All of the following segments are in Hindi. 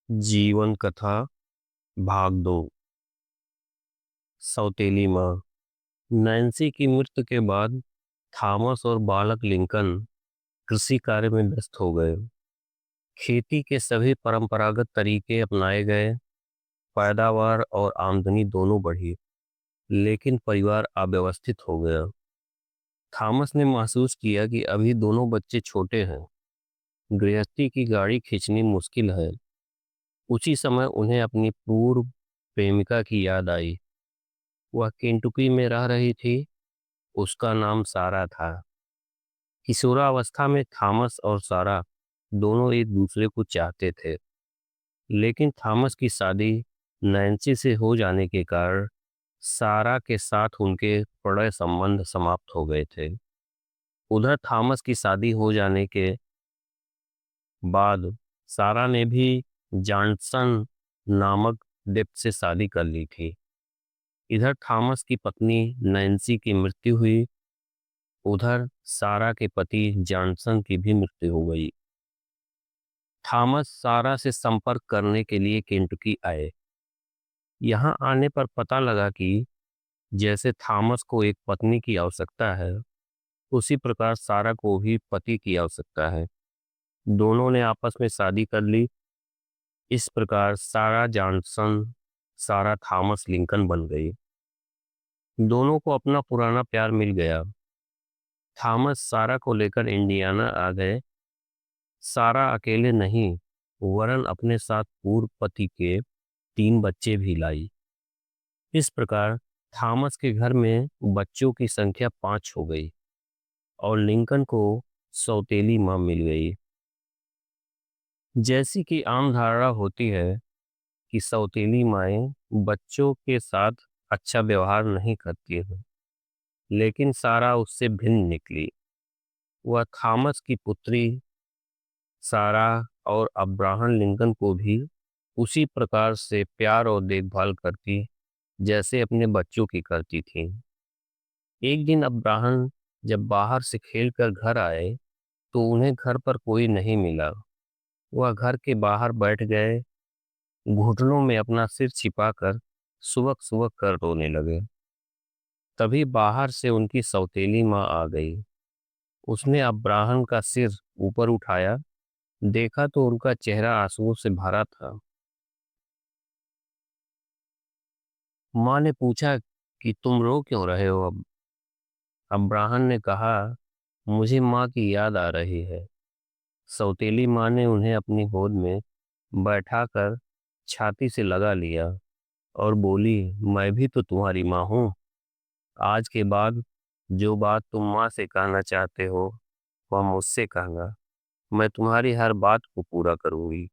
जीवन कथा भाग 2। सौतेली माँ। नैन्सी की मृत्यु के बाद थॉमस और बालक लिंकन कृषि कार्य में व्यस्त हो गए। खेती के सभी परंपरागत तरीके अपनाए गए। पैदावार और आमदनी दोनों बढ़ी, लेकिन परिवार अव्यवस्थित हो गया। थॉमस ने महसूस किया कि अभी दोनों बच्चे छोटे हैं, गृहस्थी की गाड़ी खींचनी मुश्किल है। उसी समय उन्हें अपनी पूर्व प्रेमिका की याद आई। वह केंटुकी में रह रही थी। उसका नाम सारा था। किशोरावस्था में थॉमस और सारा दोनों एक दूसरे को चाहते थे, लेकिन थॉमस की शादी नैन्सी से हो जाने के कारण सारा के साथ उनके प्रणय संबंध समाप्त हो गए थे। उधर थॉमस की शादी हो जाने के बाद सारा ने भी जॉनसन नामक डेप्थ से शादी कर ली थी। इधर थॉमस की पत्नी नैन्सी की मृत्यु हुई। उधर सारा के पति जॉनसन की भी मृत्यु हो गई। थॉमस सारा से संपर्क करने के लिए केंटुकी आए। यहाँ आने पर पता लगा कि जैसे थॉमस को एक पत्नी की आवश्यकता है, उसी प्रकार सारा को भी पति की आवश्यकता है। दोनों ने आपस में शादी कर ली। इस प्रकार सारा जॉनसन सारा थॉमस लिंकन बन गई। दोनों को अपना पुराना प्यार मिल गया। थॉमस सारा को लेकर इंडियाना आ गए। सारा अकेले नहीं, वरन अपने साथ पूर्व पति के 3 बच्चे भी लाई। इस प्रकार थॉमस के घर में बच्चों की संख्या 5 हो गई और लिंकन को सौतेली माँ मिल गई। जैसी कि आम धारणा होती है कि सौतेली माएँ बच्चों के साथ अच्छा व्यवहार नहीं करती हैं, लेकिन सारा उससे भिन्न निकली। वह थॉमस की पुत्री सारा और अब्राहम लिंकन को भी उसी प्रकार से प्यार और देखभाल करती जैसे अपने बच्चों की करती थी। एक दिन अब्राहम जब बाहर से खेलकर घर आए तो उन्हें घर पर कोई नहीं मिला। वह घर के बाहर बैठ गए, घुटनों में अपना सिर छिपाकर सुबक सुबक कर रोने लगे। तभी बाहर से उनकी सौतेली माँ आ गई। उसने अब्राहम का सिर ऊपर उठाया, देखा तो उनका चेहरा आंसुओं से भरा था। माँ ने पूछा कि तुम रो क्यों रहे हो अब? अब्राहम ने कहा, मुझे माँ की याद आ रही है। सौतेली माँ ने उन्हें अपनी गोद में बैठाकर छाती से लगा लिया और बोली, मैं भी तो तुम्हारी माँ हूँ। आज के बाद जो बात तुम माँ से कहना चाहते हो वह मुझसे कहना। मैं तुम्हारी हर बात को पूरा करूंगी।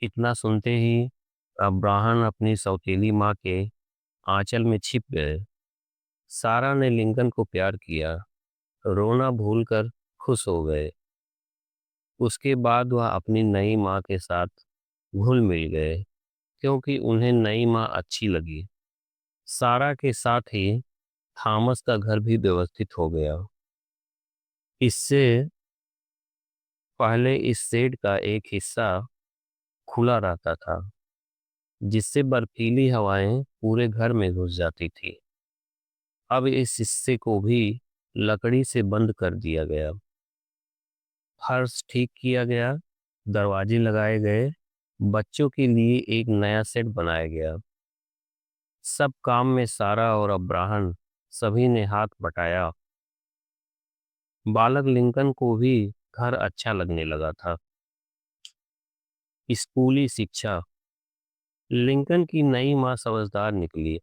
इतना सुनते ही अब्राहम अपनी सौतेली माँ के आंचल में छिप गए। सारा ने लिंकन को प्यार किया, रोना भूलकर खुश हो गए। उसके बाद वह अपनी नई माँ के साथ घुल मिल गए, क्योंकि उन्हें नई माँ अच्छी लगी। सारा के साथ ही थॉमस का घर भी व्यवस्थित हो गया। इससे पहले इस शेड का एक हिस्सा खुला रहता था, जिससे बर्फीली हवाएं पूरे घर में घुस जाती थी। अब इस हिस्से को भी लकड़ी से बंद कर दिया गया। फर्श ठीक किया गया, दरवाजे लगाए गए, बच्चों के लिए एक नया सेट बनाया गया। सब काम में सारा और अब्राहम सभी ने हाथ बटाया। बालक लिंकन को भी घर अच्छा लगने लगा था। स्कूली शिक्षा। लिंकन की नई माँ समझदार निकली।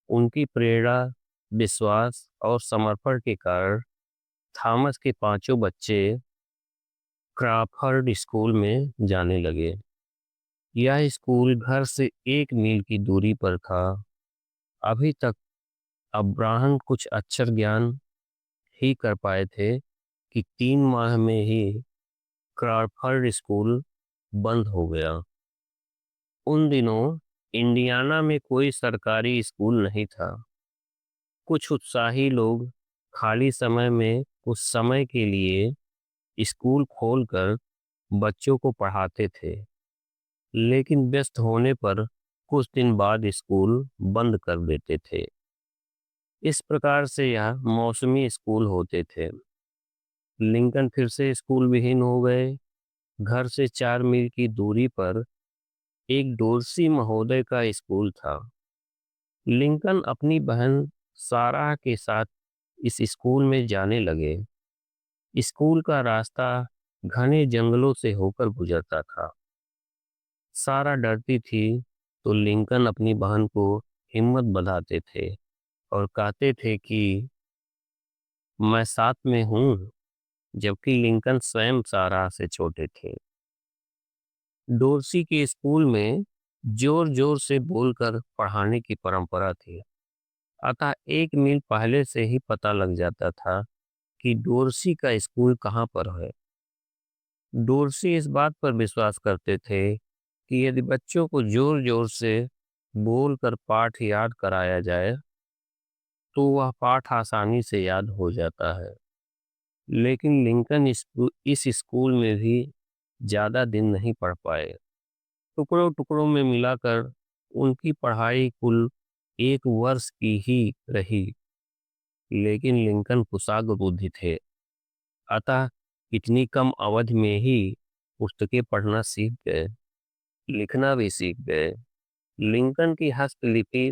उनकी प्रेरणा, विश्वास और समर्पण के कारण थॉमस के पांचों बच्चे क्रॉफर्ड स्कूल में जाने लगे। यह स्कूल घर से 1 मील की दूरी पर था। अभी तक अब्राहम कुछ अक्षर ज्ञान ही कर पाए थे कि 3 माह में ही क्रॉफर्ड स्कूल बंद हो गया। उन दिनों इंडियाना में कोई सरकारी स्कूल नहीं था। कुछ उत्साही लोग खाली समय में कुछ समय के लिए स्कूल खोलकर बच्चों को पढ़ाते थे। लेकिन व्यस्त होने पर कुछ दिन बाद स्कूल बंद कर देते थे। इस प्रकार से यह मौसमी स्कूल होते थे। लिंकन फिर से स्कूल विहीन हो गए। घर से 4 मील की दूरी पर एक डोर्सी महोदय का स्कूल था। लिंकन अपनी बहन साराह के साथ इस स्कूल में जाने लगे। स्कूल का रास्ता घने जंगलों से होकर गुजरता था। सारा डरती थी तो लिंकन अपनी बहन को हिम्मत बंधाते थे और कहते थे कि मैं साथ में हूँ, जबकि लिंकन स्वयं सारा से छोटे थे। डोर्सी के स्कूल में जोर जोर से बोलकर पढ़ाने की परंपरा थी। अतः 1 मील पहले से ही पता लग जाता था कि डोर्सी का स्कूल कहाँ पर है। डोर्सी इस बात पर विश्वास करते थे कि यदि बच्चों को जोर जोर से बोलकर पाठ याद कराया जाए तो वह पाठ आसानी से याद हो जाता है। लेकिन लिंकन इस स्कूल में भी ज्यादा दिन नहीं पढ़ पाए। टुकड़ों टुकड़ों में मिलाकर उनकी पढ़ाई कुल 1 वर्ष की ही रही। लेकिन लिंकन कुशाग्र बुद्धि थे, अतः इतनी कम अवधि में ही पुस्तकें पढ़ना सीख गए, लिखना भी सीख गए। लिंकन की हस्तलिपि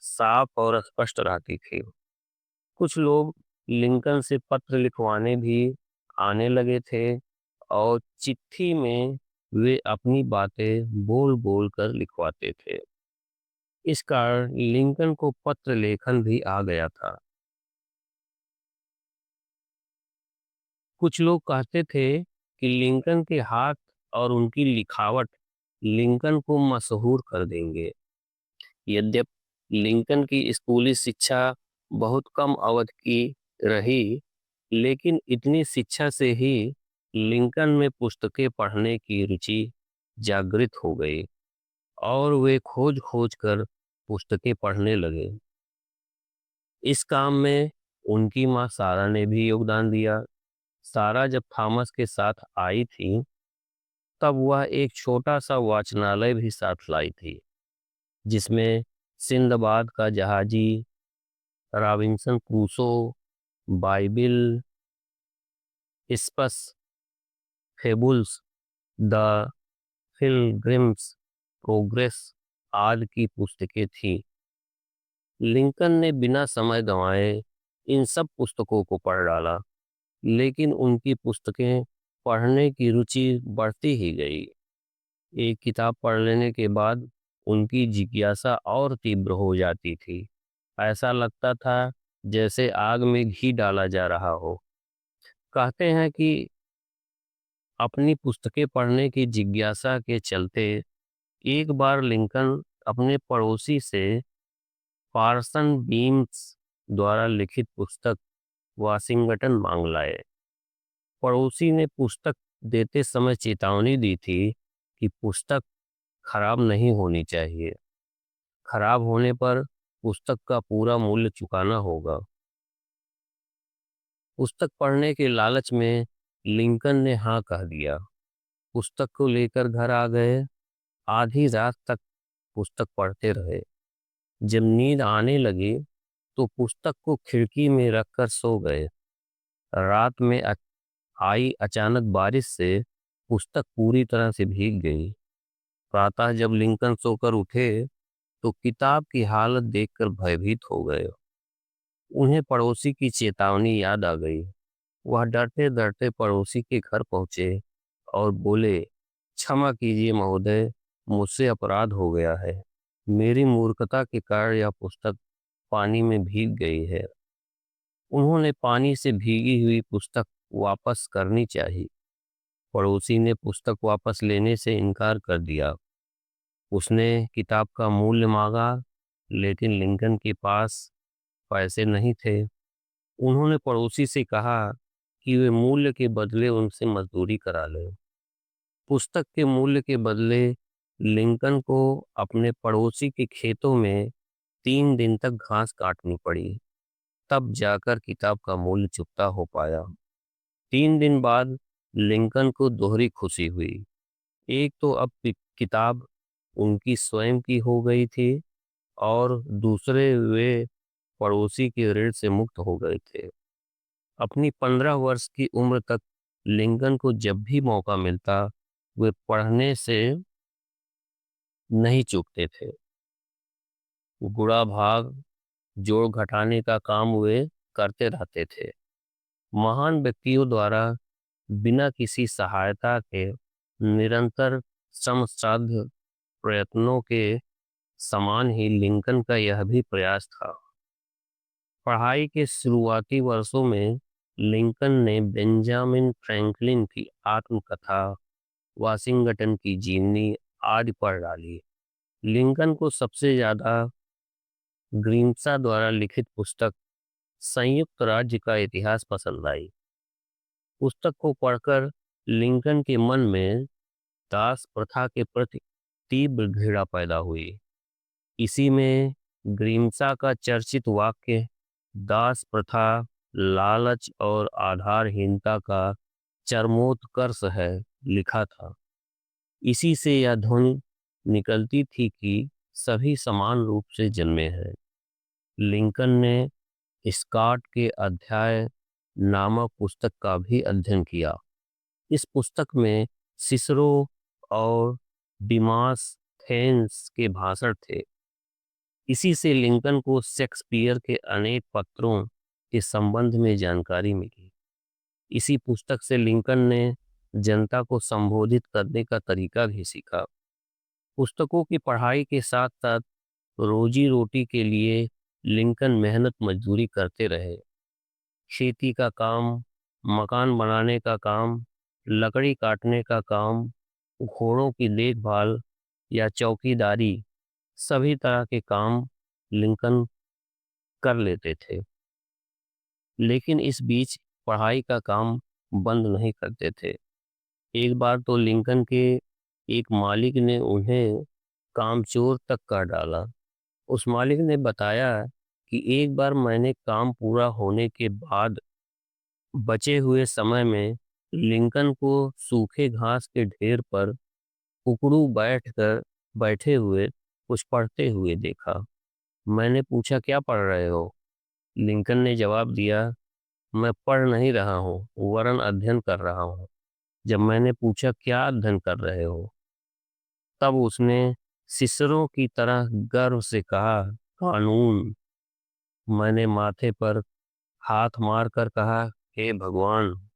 साफ और स्पष्ट रहती थी। कुछ लोग लिंकन से पत्र लिखवाने भी आने लगे थे और चिट्ठी में वे अपनी बातें बोल बोल कर लिखवाते थे। इस कारण लिंकन को पत्र लेखन भी आ गया था। कुछ लोग कहते थे कि लिंकन के हाथ और उनकी लिखावट लिंकन को मशहूर कर देंगे। यद्यपि लिंकन की स्कूली शिक्षा बहुत कम अवधि की रही, लेकिन इतनी शिक्षा से ही लिंकन में पुस्तकें पढ़ने की रुचि जागृत हो गई और वे खोज खोज कर पुस्तकें पढ़ने लगे। इस काम में उनकी माँ सारा ने भी योगदान दिया। सारा जब थॉमस के साथ आई थी तब वह एक छोटा सा वाचनालय भी साथ लाई थी, जिसमें सिंदबाद का जहाजी, Robinson Crusoe, Bible, Aesop's, fables, the Pilgrim's Progress आदि की पुस्तकें थीं। लिंकन ने बिना समय गंवाए इन सब पुस्तकों को पढ़ डाला, लेकिन उनकी पुस्तकें पढ़ने की रुचि बढ़ती ही गई। एक किताब पढ़ लेने के बाद उनकी जिज्ञासा और तीव्र हो जाती थी। ऐसा लगता था जैसे आग में घी डाला जा रहा हो। कहते हैं कि अपनी पुस्तकें पढ़ने की जिज्ञासा के चलते एक बार लिंकन अपने पड़ोसी से पार्सन बीम्स द्वारा लिखित पुस्तक वाशिंगटन मांग लाए। पड़ोसी ने पुस्तक देते समय चेतावनी दी थी कि पुस्तक खराब नहीं होनी चाहिए। खराब होने पर पुस्तक का पूरा मूल्य चुकाना होगा। पुस्तक पढ़ने के लालच में लिंकन ने हाँ कह दिया। पुस्तक को लेकर घर आ गए। आधी रात तक पुस्तक पढ़ते रहे। जब नींद आने लगी तो पुस्तक को खिड़की में रखकर सो गए। रात में आई अचानक बारिश से पुस्तक पूरी तरह से भीग गई। प्रातः जब लिंकन सोकर उठे तो किताब की हालत देखकर भयभीत हो गए। उन्हें पड़ोसी की चेतावनी याद आ गई। वह डरते डरते पड़ोसी के घर पहुंचे और बोले, क्षमा कीजिए महोदय, मुझसे अपराध हो गया है। मेरी मूर्खता के कारण यह पुस्तक पानी में भीग गई है। उन्होंने पानी से भीगी हुई पुस्तक वापस करनी चाहिए। पड़ोसी ने पुस्तक वापस लेने से इनकार कर दिया। उसने किताब का मूल्य मांगा, लेकिन लिंकन के पास पैसे नहीं थे। उन्होंने पड़ोसी से कहा कि वे मूल्य के बदले उनसे मजदूरी करा लें। पुस्तक के मूल्य के बदले लिंकन को अपने पड़ोसी के खेतों में 3 दिन तक घास काटनी पड़ी। तब जाकर किताब का मूल्य चुकता हो पाया। 3 दिन बाद लिंकन को दोहरी खुशी हुई। एक तो अब किताब उनकी स्वयं की हो गई थी और दूसरे वे पड़ोसी के ऋण से मुक्त हो गए थे। अपनी 15 वर्ष की उम्र तक लिंकन को जब भी मौका मिलता, वे पढ़ने से नहीं चूकते थे। गुणा भाग जोड़ घटाने का काम वे करते रहते थे। महान व्यक्तियों द्वारा बिना किसी सहायता के निरंतर श्रमसाध्य प्रयत्नों के समान ही लिंकन का यह भी प्रयास था। पढ़ाई के शुरुआती वर्षों में लिंकन ने बेंजामिन फ्रैंकलिन की आत्मकथा, वाशिंगटन की जीवनी आदि पढ़ डाली। लिंकन को सबसे ज्यादा ग्रीमसा द्वारा लिखित पुस्तक संयुक्त राज्य का इतिहास पसंद आई। पुस्तक को पढ़कर लिंकन के मन में दास प्रथा के प्रति तीव्र घृणा पैदा हुई। इसी में ग्रीमसा का चर्चित वाक्य दास प्रथा लालच और आधारहीनता का चरमोत्कर्ष है लिखा था। इसी से यह ध्वनि निकलती थी कि सभी समान रूप से जन्मे हैं। लिंकन ने स्कॉट के अध्याय नामक पुस्तक का भी अध्ययन किया। इस पुस्तक में सिसरो और डिमासथेनेस के भाषण थे। इसी से लिंकन को शेक्सपियर के अनेक पत्रों के संबंध में जानकारी मिली। इसी पुस्तक से लिंकन ने जनता को संबोधित करने का तरीका भी सीखा। पुस्तकों की पढ़ाई के साथ साथ रोजी रोटी के लिए लिंकन मेहनत मजदूरी करते रहे। खेती का काम, मकान बनाने का काम, लकड़ी काटने का काम, घोड़ों की देखभाल या चौकीदारी, सभी तरह के काम लिंकन कर लेते थे। लेकिन इस बीच पढ़ाई का काम बंद नहीं करते थे। एक बार तो लिंकन के एक मालिक ने उन्हें कामचोर तक कर डाला। उस मालिक ने बताया कि एक बार मैंने काम पूरा होने के बाद बचे हुए समय में लिंकन को सूखे घास के ढेर पर उकड़ू बैठे हुए कुछ पढ़ते हुए देखा। मैंने पूछा, क्या पढ़ रहे हो? लिंकन ने जवाब दिया, मैं पढ़ नहीं रहा हूँ, वरन अध्ययन कर रहा हूँ। जब मैंने पूछा, क्या अध्ययन कर रहे हो? तब उसने सिसरो की तरह गर्व से कहा, कानून। मैंने माथे पर हाथ मारकर कहा, हे भगवान,